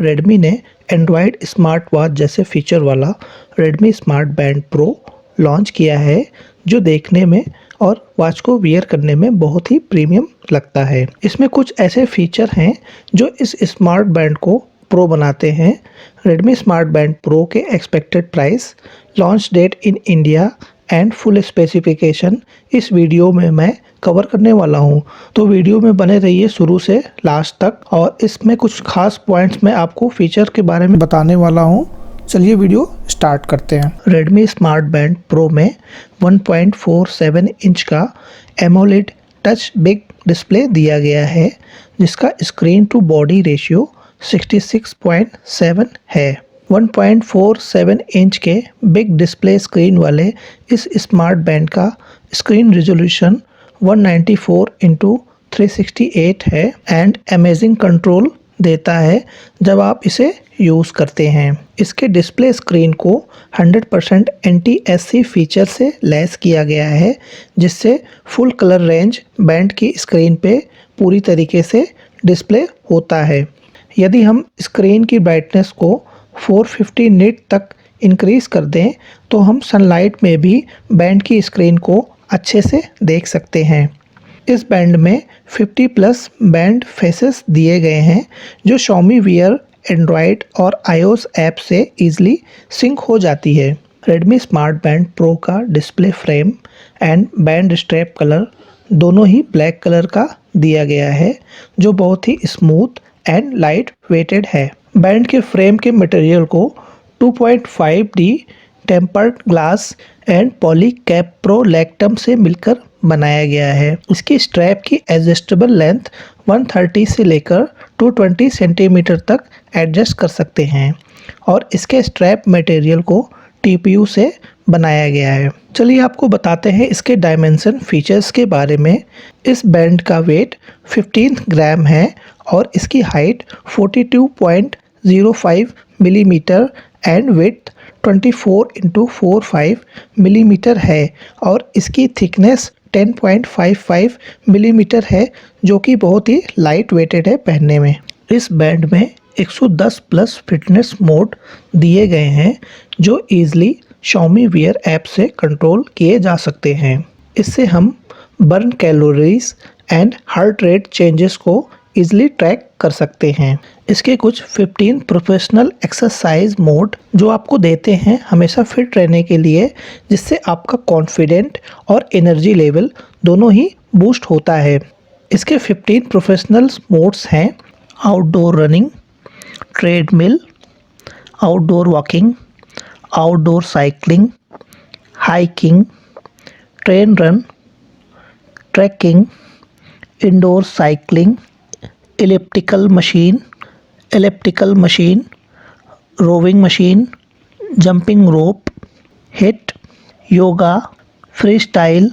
Redmi ने Android smart watch जैसे feature वाला Redmi smart band pro launch किया है, जो देखने में और वॉच को वियर करने में बहुत ही प्रीमियम लगता है। इसमें कुछ ऐसे फीचर हैं जो इस स्मार्ट बैंड को प्रो बनाते हैं। रेडमी स्मार्ट बैंड प्रो के expected price, launch date in India and full specification इस वीडियो में मैं कवर करने वाला हूं, तो वीडियो में बने रहिए शुरू से लास्ट तक। और इसमें कुछ खास पॉइंट्स मैं आपको फीचर के बारे में बताने वाला हूं। चलिए वीडियो स्टार्ट करते हैं। रेडमी स्मार्ट बैंड प्रो में 1.47 इंच का एमोलेड टच बिग डिस्प्ले दिया गया है, जिसका स्क्रीन टू बॉडी रेशियो 66.7 है। 1.47 इंच के बिग डिस्प्ले स्क्रीन वाले इस स्मार्ट बैंड का स्क्रीन रिजोल्यूशन 194x368 है एंड अमेजिंग कंट्रोल देता है जब आप इसे यूज़ करते हैं। इसके डिस्प्ले स्क्रीन को 100% NTSC फीचर से लैस किया गया है, जिससे फुल कलर रेंज बैंड की स्क्रीन पे पूरी तरीके से डिस्प्ले होता है। यदि हम स्क्रीन की ब्राइटनेस को 450 निट तक इंक्रीज़ कर दें तो हम सनलाइट में भी बैंड की स्क्रीन को अच्छे से देख सकते हैं। इस बैंड में 50+ बैंड फेसेस दिए गए हैं, जो Xiaomi Wear एंड्रॉयड और iOS ऐप से ईजिली सिंक हो जाती है। रेडमी स्मार्ट बैंड प्रो का display frame and band strap colour दोनों ही ब्लैक कलर का दिया गया है, जो बहुत ही स्मूथ एंड लाइट वेटेड है। बैंड के फ्रेम के मटेरियल को 2.5D टेम्पर्ड ग्लास एंड पॉलीकैप्रोलैक्टम से मिलकर बनाया गया है। इसकी स्ट्रैप की एडजस्टेबल लेंथ 130 से लेकर 220 सेंटीमीटर तक एडजस्ट कर सकते हैं और इसके स्ट्रैप मटेरियल को TPU से बनाया गया है। चलिए आपको बताते हैं इसके डायमेंशन फीचर्स के बारे में। इस बैंड का वेट 15 ग्राम है और इसकी height 42.05 millimetre and width 24x45 millimetre है और इसकी थिकनेस 10.55 मिलीमीटर है, जो कि बहुत ही लाइट वेटेड है पहनने में। इस बैंड में 110+ फिटनेस मोड दिए गए हैं, जो ईजिली Xiaomi Wear ऐप से कंट्रोल किए जा सकते हैं। इससे हम burn calories and heart rate changes को ईजिली ट्रैक कर सकते हैं। इसके कुछ 15 प्रोफेशनल एक्सरसाइज मोड जो आपको देते हैं हमेशा फिट रहने के लिए, जिससे आपका कॉन्फिडेंट और एनर्जी लेवल दोनों ही बूस्ट होता है। इसके 15 प्रोफेशनल मोड्स हैं: outdoor running, treadmill, outdoor walking, outdoor cycling, hiking, train run, tracking, indoor cycling, elliptical machine, rowing machine, jumping rope, HIIT, yoga, free style,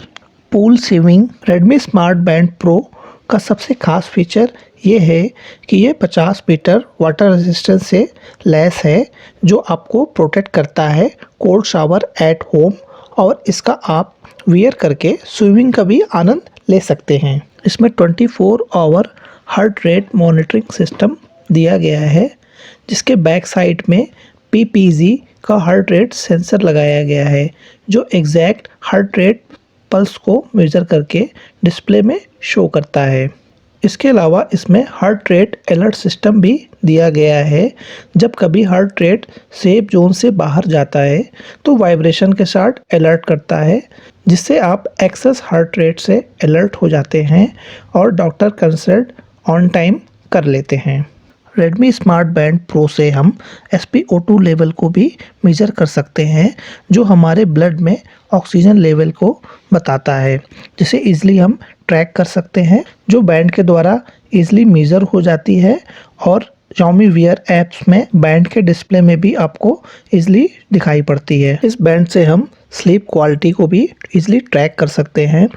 pool swimming. Redmi smart band pro का सबसे खास feature ये है कि ये 50 meter water resistance से लैस है, जो आपको प्रोटेक्ट करता है कोल्ड शावर एट होम, और इसका आप वियर करके स्विमिंग का भी आनंद ले सकते हैं। इसमें 24 hour heart rate monitoring system दिया गया है, जिसके बैक साइड में PPG का हार्ट रेट सेंसर लगाया गया है, जो एग्जैक्ट हार्ट रेट पल्स को मेजर करके डिस्प्ले में शो करता है। इसके अलावा इसमें हार्ट रेट अलर्ट सिस्टम भी दिया गया है। जब कभी हार्ट रेट सेफ जोन से बाहर जाता है तो वाइब्रेशन के साथ अलर्ट करता है, जिससे आप एक्सेस हार्ट रेट से अलर्ट हो जाते हैं और डॉक्टर कंसल्ट ऑन टाइम कर लेते हैं। रेडमी स्मार्ट बैंड प्रो से हम SpO2 लेवल को भी मेज़र कर सकते हैं, जो हमारे ब्लड में ऑक्सीजन लेवल को बताता है, जिसे ईजिली हम ट्रैक कर सकते हैं, जो बैंड के द्वारा ईजिली मेज़र हो जाती है और Xiaomi Wear ऐप्स में बैंड के डिस्प्ले में भी आपको ईजिली दिखाई पड़ती है। इस बैंड से हम स्लीप क्वालिटी को भी ईजिली ट्रैक कर सकते हैं।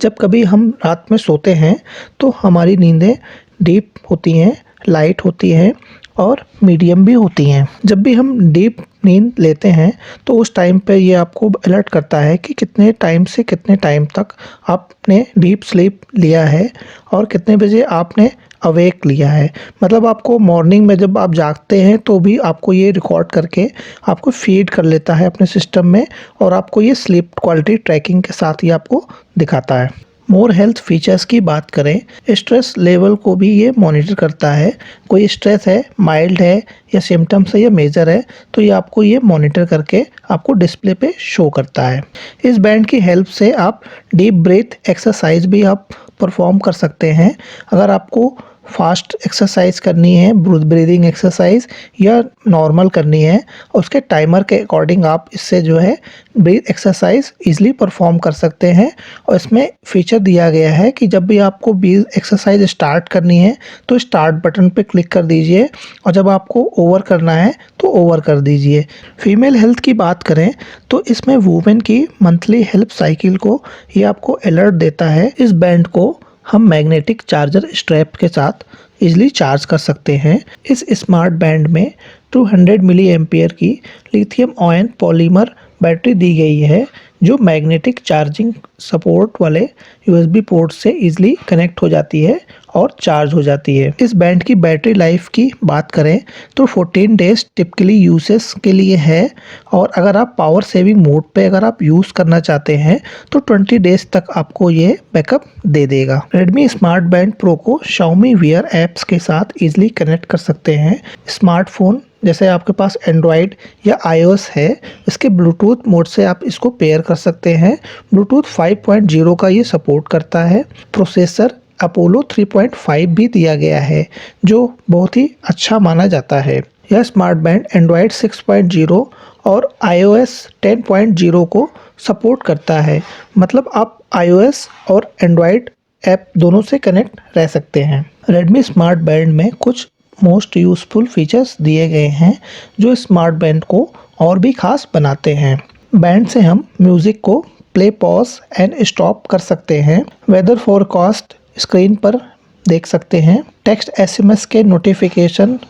जब कभी हम रात में सोते हैं तो हमारी नींदें डीप होती हैं, लाइट होती हैं और मीडियम भी होती हैं। जब भी हम डीप नींद लेते हैं तो उस टाइम पे ये आपको अलर्ट करता है कि कितने टाइम से कितने टाइम तक आपने डीप स्लीप लिया है और कितने बजे आपने अवेक लिया है। मतलब आपको मॉर्निंग में जब आप जागते हैं तो भी आपको ये रिकॉर्ड करके आपको फीड कर लेता है अपने सिस्टम में, और आपको ये स्लीप क्वालिटी ट्रैकिंग के साथ ही आपको दिखाता है। मोर हेल्थ फीचर्स की बात करें, स्ट्रेस लेवल को भी ये मॉनिटर करता है। कोई स्ट्रेस है, माइल्ड है या सिम्टम्स है या मेजर है, तो ये आपको ये मॉनिटर करके आपको डिस्प्ले पे शो करता है। इस बैंड की हेल्प से आप डीप ब्रीथ एक्सरसाइज भी आप परफॉर्म कर सकते हैं। अगर आपको फास्ट एक्सरसाइज करनी है, ब्रीदिंग एक्सरसाइज, या नॉर्मल करनी है, उसके टाइमर के अकॉर्डिंग आप इससे जो है ब्रीथ एक्सरसाइज इजीली परफॉर्म कर सकते हैं। और इसमें फीचर दिया गया है कि जब भी आपको ब्रीथ एक्सरसाइज स्टार्ट करनी है तो स्टार्ट बटन पे क्लिक कर दीजिए, और जब आपको ओवर करना है तो ओवर कर दीजिए। फीमेल हेल्थ की बात करें तो इसमें वुमेन की मंथली हेल्थ साइकिल को ये आपको अलर्ट देता है। इस बैंड को हम मैग्नेटिक चार्जर स्ट्रैप के साथ इजीली चार्ज कर सकते हैं। इस स्मार्ट बैंड में 200 मिली एम्पियर की लिथियम आयन पॉलीमर बैटरी दी गई है, जो मैग्नेटिक चार्जिंग सपोर्ट वाले यूएसबी पोर्ट से इजीली कनेक्ट हो जाती है और चार्ज हो जाती है। इस बैंड की बैटरी लाइफ की बात करें तो 14 डेज टिपिकली यूसेस के लिए है, और अगर आप पावर सेविंग मोड पे अगर आप यूज़ करना चाहते हैं तो 20 डेज तक आपको ये बैकअप दे देगा। Redmi स्मार्ट बैंड प्रो को Xiaomi Wear ऐप्स के साथ इजीली कनेक्ट कर सकते हैं। स्मार्टफोन जैसे आपके पास एंड्रॉयड या iOS है, इसके ब्लूटूथ मोड से आप इसको पेयर कर सकते हैं। ब्लूटूथ 5.0 का ये सपोर्ट करता है। प्रोसेसर अपोलो 3.5 भी दिया गया है, जो बहुत ही अच्छा माना जाता है। यह स्मार्ट बैंड एंड्रॉयड 6.0 और iOS 10.0 को सपोर्ट करता है। मतलब आप iOS और एंड्रॉयड ऐप दोनों से कनेक्ट रह सकते हैं। Redmi स्मार्ट बैंड में कुछ मोस्ट यूज़फुल फीचर्स दिए गए हैं, जो स्मार्ट बैंड को और भी खास बनाते हैं। बैंड से हम म्यूज़िक को प्ले, पॉज एंड स्टॉप कर सकते हैं। वेदर फोरकास्ट स्क्रीन पर देख सकते हैं। टेक्स्ट SMS के नोटिफिकेशन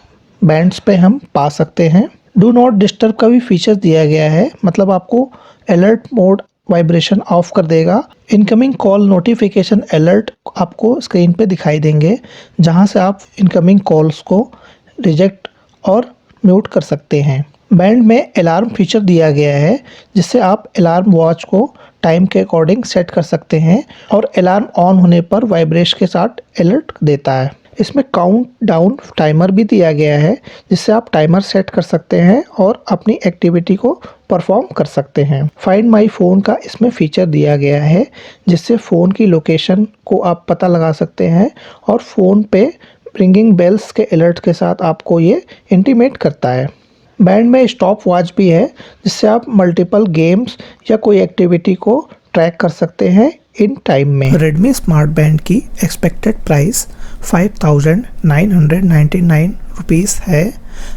बैंड्स पे हम पा सकते हैं। डू नॉट डिस्टर्ब का भी फीचर दिया गया है, मतलब आपको अलर्ट मोड वाइब्रेशन ऑफ कर देगा। इनकमिंग कॉल नोटिफिकेशन अलर्ट आपको स्क्रीन पे दिखाई देंगे, जहां से आप इनकमिंग कॉल्स को रिजेक्ट और म्यूट कर सकते हैं। बैंड में अलार्म फीचर दिया गया है, जिससे आप अलार्म वॉच को टाइम के अकॉर्डिंग सेट कर सकते हैं, और अलार्म ऑन होने पर वाइब्रेशन के साथ अलर्ट देता है। इसमें काउंट डाउन टाइमर भी दिया गया है, जिससे आप टाइमर सेट कर सकते हैं और अपनी एक्टिविटी को परफॉर्म कर सकते हैं। फाइंड माई फ़ोन का इसमें फीचर दिया गया है, जिससे फ़ोन की लोकेशन को आप पता लगा सकते हैं, और फ़ोन पे रिंगिंग बेल्स के अलर्ट के साथ आपको ये इंटीमेट करता है। बैंड में स्टॉप वॉच भी है, जिससे आप मल्टीपल गेम्स या कोई एक्टिविटी को ट्रैक कर सकते हैं इन टाइम में। Redmi स्मार्ट बैंड की एक्सपेक्टेड प्राइस 5,999 रुपीज़ है।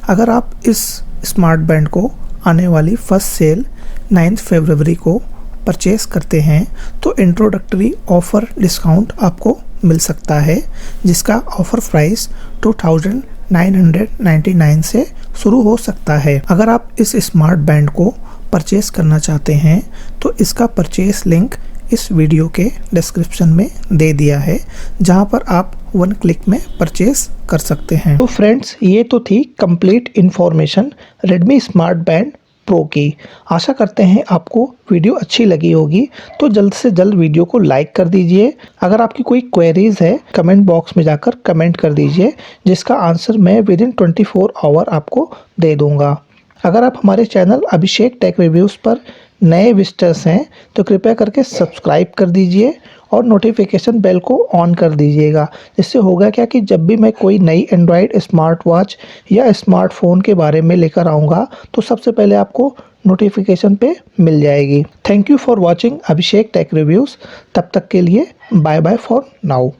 अगर आप इस स्मार्ट बैंड को आने वाली फर्स्ट सेल 9 फरवरी को परचेस करते हैं तो इंट्रोडक्टरी ऑफ़र डिस्काउंट आपको मिल सकता है, जिसका ऑफ़र प्राइस 2,999 से शुरू हो सकता है। अगर आप इस स्मार्ट बैंड को परचेस करना चाहते हैं तो इसका परचेस लिंक इस वीडियो के डिस्क्रिप्शन में दे दिया है, जहां पर आप 1 क्लिक में परचेस कर सकते हैं। तो फ्रेंड्स, ये तो थी complete information Redmi smart band pro की। आशा करते हैं आपको वीडियो अच्छी लगी होगी, तो जल्द से जल्द वीडियो को लाइक कर दीजिए। अगर आपकी कोई क्वेरीज है, कमेंट बॉक्स में जाकर कमेंट कर दीजिए, जिसका आंसर मैं विदिन 24 आवर आपको दे दूंगा। अगर आप हमारे चैनल अभिषेक टेक रिव्यूज़ पर नए विजिटर्स हैं तो कृपया करके सब्सक्राइब कर दीजिए और नोटिफिकेशन बेल को ऑन कर दीजिएगा। इससे होगा क्या कि जब भी मैं कोई नई एंड्रॉयड स्मार्ट वॉच या स्मार्टफोन के बारे में लेकर आऊँगा तो सबसे पहले आपको नोटिफिकेशन पे मिल जाएगी। Thank you for watching Abhishek tech reviews. तब तक के लिए बाय बाय फॉर नाउ।